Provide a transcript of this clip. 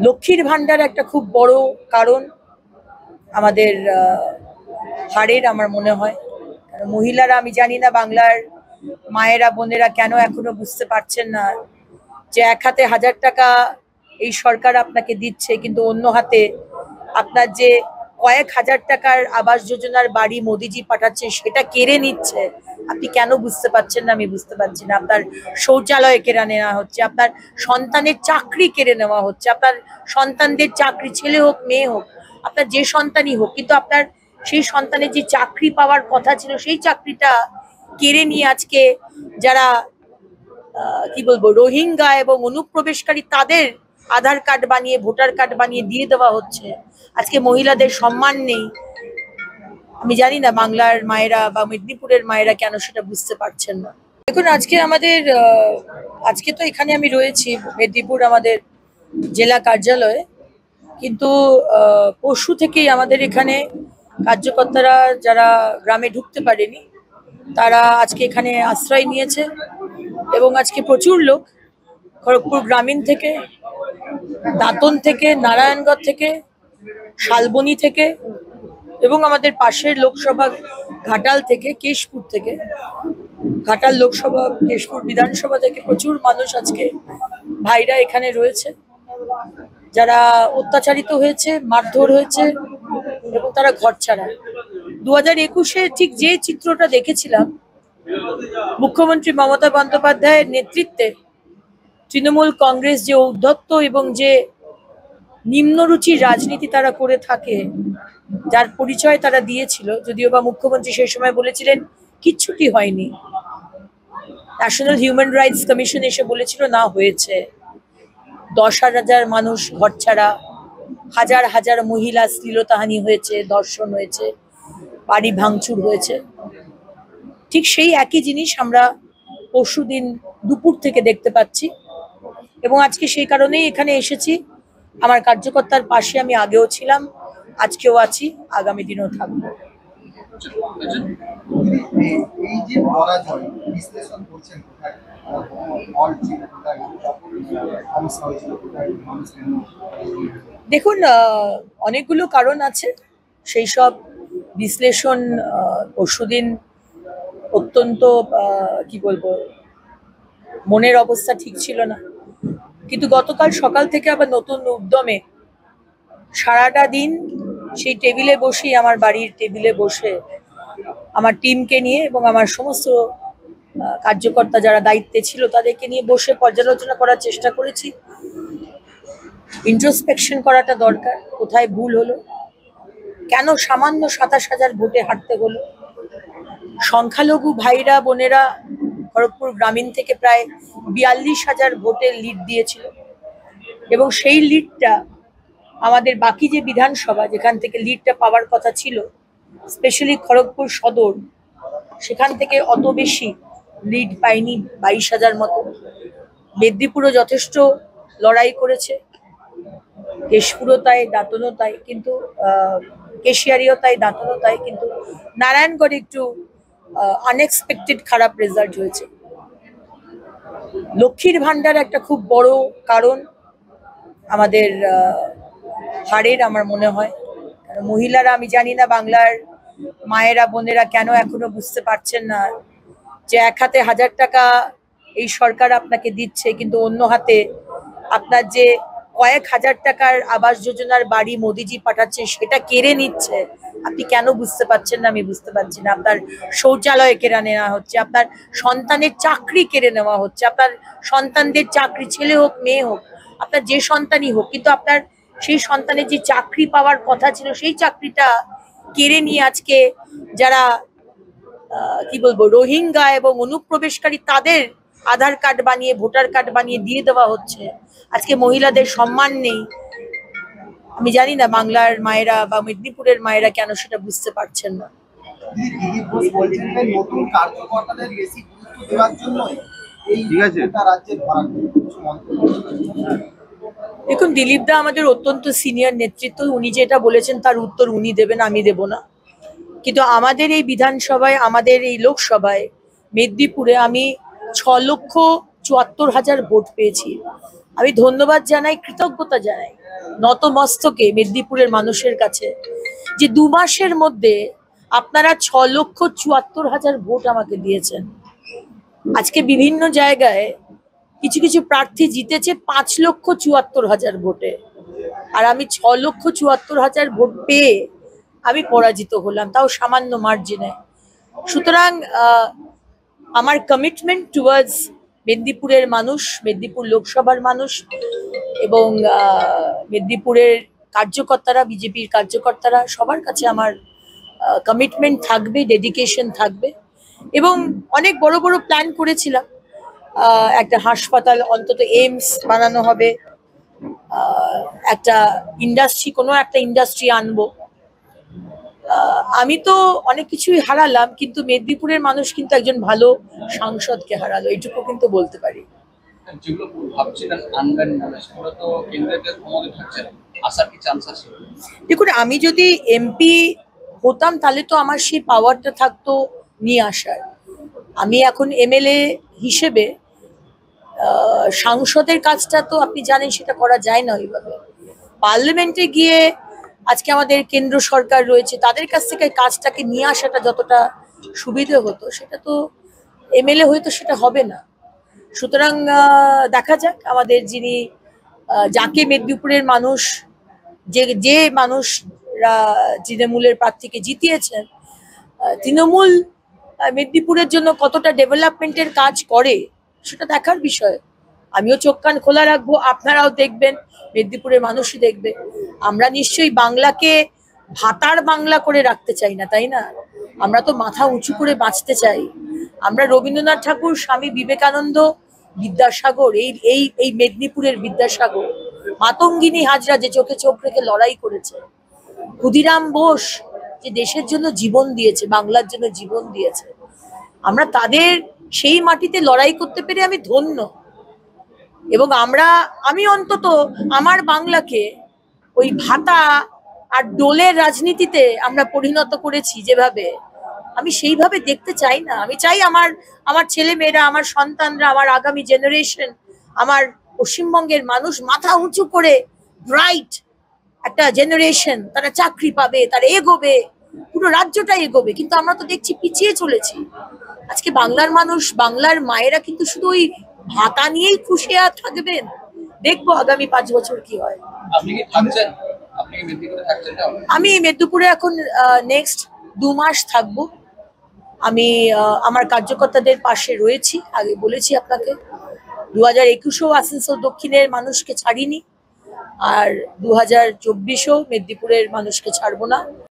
লক্ষ্মীর ভান্ডার একটা খুব বড় কারণ আমাদের হারের আমার মনে হয়। কারণ মহিলারা, আমি জানি না বাংলার মায়েরা বোনেরা কেন এখনো বুঝতে পারছেন না যে এক হাতে 1000 টাকা এই সরকার আপনাকে দিচ্ছে, কিন্তু অন্য হাতে আপনার যে কয়েক হাজার টাকার আবাস যোজনার বাড়ি মোদিজি পাঠাচ্ছে সেটা কেড়ে নিচ্ছে। আপনি কেন বুঝতে পারছেন না? আমি বুঝতে পারছি না। আপনার শৌচালয় কেড়ে নেওয়া হচ্ছে, আপনার সন্তানের চাকরি কেড়ে নেওয়া হচ্ছে, আপনার সন্তানদের চাকরি, ছেলে হোক মেয়ে হোক, আপনার যে সন্তানই হোক, কিন্তু আপনার সেই সন্তানের যে চাকরি পাওয়ার কথা ছিল সেই চাকরিটা কেড়ে নিয়ে আজকে যারা কি বলবো রোহিঙ্গা এবং অনুপ্রবেশকারী তাদের আধার কার্ড বানিয়ে ভোটার কার্ড বানিয়ে দিয়ে দেওয়া হচ্ছে। আজকে মহিলাদের সম্মান নেই। আমি জানি না বাংলার মায়েরা বা মেদিনীপুরের মায়েরা কেন সেটা বুঝতে পারছেন না। দেখুন, আজকে আমাদের আজকে তো এখানে আমি রয়েছি মেদিনীপুর আমাদের জেলা কার্যালয়ে, কিন্তু পরশু থেকেই আমাদের এখানে কার্যকর্তারা যারা গ্রামে ঢুকতে পারেনি তারা আজকে এখানে আশ্রয় নিয়েছে এবং আজকে প্রচুর লোক খড়গপুর গ্রামীণ থেকে, দাঁতন থেকে, নারায়ণগড় থেকে, শালবনী থেকে এবং আমাদের পাশের লোকসভা ঘাটাল থেকে, কেশপুর থেকে, ঘাটাল লোকসভা কেশপুর বিধানসভা থেকে প্রচুর মানুষ আজকে ভাইরা এখানে রয়েছে, যারা অত্যাচারিত হয়েছে, মারধর হয়েছে এবং তারা ঘর ছাড়া। 2021-এ ঠিক যে চিত্রটা দেখেছিলাম, মুখ্যমন্ত্রী মমতা বন্দ্যোপাধ্যায়ের নেতৃত্বে তৃণমূল কংগ্রেস যে ঔদ্ধত্য এবং যে নিম্নরুচির রাজনীতি তারা করে থাকে, যার পরিচয় তারা দিয়েছিল, যদিও বা মুখ্যমন্ত্রী সেই সময় বলেছিলেন কিচ্ছুটি হয়নি, ন্যাশনাল হিউম্যান রাইটস কমিশন এসে বলেছিল না হয়েছে, 10,000 মানুষ ঘর ছাড়া, হাজার হাজার মহিলা শ্লীলতাহানি হয়েছে, ধর্ষণ হয়েছে, বাড়ি ভাঙচুর হয়েছে। ঠিক সেই একই জিনিস আমরা পরশুদিন দুপুর থেকে দেখতে পাচ্ছি এবং আজকে সেই কারণেই এখানে এসেছি। আমার কার্যকর্তার পাশে আমি আগেও ছিলাম, আজকেও আছি, আগামী দিনেও থাকবো। দেখুন, অনেকগুলো কারণ আছে, সেই সব বিশ্লেষণ পরশুদিন অত্যন্ত কি বলবো, মনের অবস্থা ঠিক ছিল না, কিন্তু গতকাল সকাল থেকে আবার নতুন উদ্যমে সারাটা দিন সেই টেবিলে বসেই, আমার বাড়ির টেবিলে বসে আমার টিমকে নিয়ে এবং আমার সমস্ত কার্যকর্তা যারা দায়িত্বে ছিল তাদেরকে নিয়ে বসে পর্যালোচনা করার চেষ্টা করেছি। ইন্ট্রোস্পেকশন করাটা দরকার, কোথায় ভুল হলো, কেন সামান্য 27,000 ভোটে হারতে হলো। সংখ্যালঘু ভাইরা বোনেরা খড়গপুর গ্রামীণ থেকে প্রায় 42,000 ভোটের লিড দিয়েছিল এবং সেই লিডটা আমাদের বাকি যে বিধানসভা যেখান থেকে লিডটা পাওয়ার কথা ছিল, স্পেশালি খড়গপুর সদর, সেখান থেকে অত বেশি লিড পাইনি, 22,000 মতো। মেদিনীপুরও যথেষ্ট লড়াই করেছে, কেশপুরও তাই, দাঁতনও তাই, কিন্তু কেশিয়ারিও তাই, দাঁতনও তাই, কিন্তু নারায়ণগড়ে একটু আনএক্সপেক্টেড খারাপ রেজাল্ট হয়েছে। লক্ষ্মীর ভান্ডার একটা খুব বড় কারণ আমাদের হারের আমার মনে হয়। কারণ মহিলারা, আমি জানি না বাংলার মায়েরা বোনেরা কেন এখনো বুঝতে পারছেন না যে এক হাতে 1000 টাকা এই সরকার আপনাকে দিচ্ছে, কিন্তু অন্য হাতে আপনার যে কয়েক হাজার টাকার আবাস যোজনার বাড়ি মোদিজি পাঠাচ্ছে সেটা কেড়ে নিচ্ছে। আপনি কেন বুঝতে পারছেন না? আমি বুঝতে পারছি না। আপনার শৌচালয় কেড়ে নেওয়া হচ্ছে, আপনার সন্তানের চাকরি কেড়ে নেওয়া হচ্ছে, আপনার সন্তানদের চাকরি, ছেলে হোক মেয়ে হোক, আপনার যে সন্তানই হোক, কিন্তু আপনার সেই সন্তানের যে চাকরি পাওয়ার কথা ছিল সেই চাকরিটা কেড়ে নিয়ে আজকে যারা কি বলবো রোহিঙ্গা এবং অনুপ্রবেশকারী তাদের আধার কার্ড বানিয়ে ভোটার কার্ড বানিয়ে দিয়ে দেওয়া হচ্ছে। আজকে মহিলাদের সম্মান নেই। আমি জানি না বাংলার মায়েরা বা মেদিনীপুরের মায়েরা কেন সেটা বুঝতে পারছেন না। দেখুন, দিলীপ দা আমাদের অত্যন্ত সিনিয়র নেতৃত্ব, উনি যেটা বলেছেন তার উত্তর উনি দেবেন, আমি দেব না। কিন্তু আমাদের এই বিধানসভায়, আমাদের এই লোকসভায় মেদিনীপুরে আমি 6 লক্ষ ৭৪,০০০ ভোট পেয়েছি। আমি ধন্যবাদ জানাই, কৃতজ্ঞতা জানাই নতমস্তকে মেদিনীপুরের মানুষের কাছে, যে ২ মাসের মধ্যে আপনারা ৬,৭৪,০০০ ভোট আমাকে দিয়েছেন। আজকে বিভিন্ন জায়গায় কিছু কিছু প্রার্থী জিতেছে ৫,৭৪,০০০ ভোটে, আর আমি ৬,৭৪,০০০ ভোট পেয়ে আমি পরাজিত হলাম, তাও সামান্য মার্জিনে। সুতরাং আমার কমিটমেন্ট টুয়ার্ডস মেদিনীপুরের মানুষ, মেদিনীপুর লোকসভার মানুষ এবং মেদিনীপুরের কার্যকর্তারা, বিজেপির কার্যকর্তারা, সবার কাছে আমার কমিটমেন্ট থাকবে, ডেডিকেশন থাকবে। এবং অনেক বড় বড় প্ল্যান করেছিলাম, একটা হাসপাতাল, অন্তত এইমস বানানো হবে, একটা ইন্ডাস্ট্রি, কোনো একটা ইন্ডাস্ট্রি আনবো। আমি তো অনেক কিছুই হারালাম, কিন্তু মেদিনীপুরের মানুষ কিন্তু একজন ভালো সাংসদকে হারালো, এটুকু কিন্তু বলতে পারি। দেখুন, আমি যদি এমপি হতাম তাহলে তো আমার সেই পাওয়ারটা থাকতো নিয়ে আসার। আমি এখন এমএলএ হিসেবে সাংসদের কাজটা তো আপনি জানেন সেটা করা যায় না ওইভাবে। পার্লামেন্টে গিয়ে আজকে আমাদের কেন্দ্র সরকার রয়েছে, তাদের কাছ থেকে কাজটাকে নিয়ে আসাটা যতটা সুবিধে হতো, সেটা তো এমএলএ হয়তো সেটা হবে না। সুতরাং দেখা যাক, আমাদের যিনি যাকে মেদিনীপুরের মানুষ, যে মানুষরা তৃণমূলের প্রার্থীকে জিতিয়েছেন, তৃণমূল মেদিনীপুরের জন্য কতটা ডেভেলপমেন্টের কাজ করে সেটা দেখার বিষয়। আমিও চোখ কান খোলা রাখবো, আপনারাও দেখবেন, মেদিনীপুরের মানুষই দেখবে। আমরা নিশ্চয়ই বাংলাকে ভাতার বাংলা করে রাখতে চাই না, তাই না? আমরা তো মাথা উঁচু করে বাঁচতে চাই। আমরা রবীন্দ্রনাথ ঠাকুর, স্বামী বিবেকানন্দ, বিদ্যাসাগর, এই মেদিনীপুরের বিদ্যাসাগর, মাতঙ্গিনী হাজরা যে চোখে চোখ রেখে লড়াই করেছে, ক্ষুদিরাম বোস যে দেশের জন্য জীবন দিয়েছে, বাংলার জন্য জীবন দিয়েছে, আমরা তাদের সেই মাটিতে লড়াই করতে পেরে আমি ধন্য। এবং আমি অন্তত আমার বাংলাকে ওই ভাতা আর ডোলের রাজনীতিতে আমরা পরিণত করেছি যেভাবে, আমি সেইভাবে দেখতে চাই না। আমি চাই আমার ছেলে মেয়েরা, আমার সন্তানরা, আমার আগামী জেনারেশন, আমার পশ্চিমবঙ্গের মানুষ মাথা উঁচু করে ব্রাইট একটা জেনারেশন, তারা চাকরি পাবে, তারা এগোবে, পুরো রাজ্যটা এগোবে। কিন্তু আমরা তো দেখছি পিছিয়ে চলেছি। আজকে বাংলার মানুষ, বাংলার মায়েরা কিন্তু শুধু ওই ভাতা নিয়েই খুশি আর থাকবেন। দেখবো আগামী 5 বছর কি হয়। আমি মেদিনীপুরে এখন নেক্সট 2 মাস থাকবো। আমি আমার কার্যকর্তাদের পাশে রয়েছি, আগে বলেছি আপনাকে। 2021-ও আসানসোল দক্ষিণের মানুষকে ছাড়িনি, আর 2024-ও মেদিনীপুরের মানুষকে ছাড়বো না।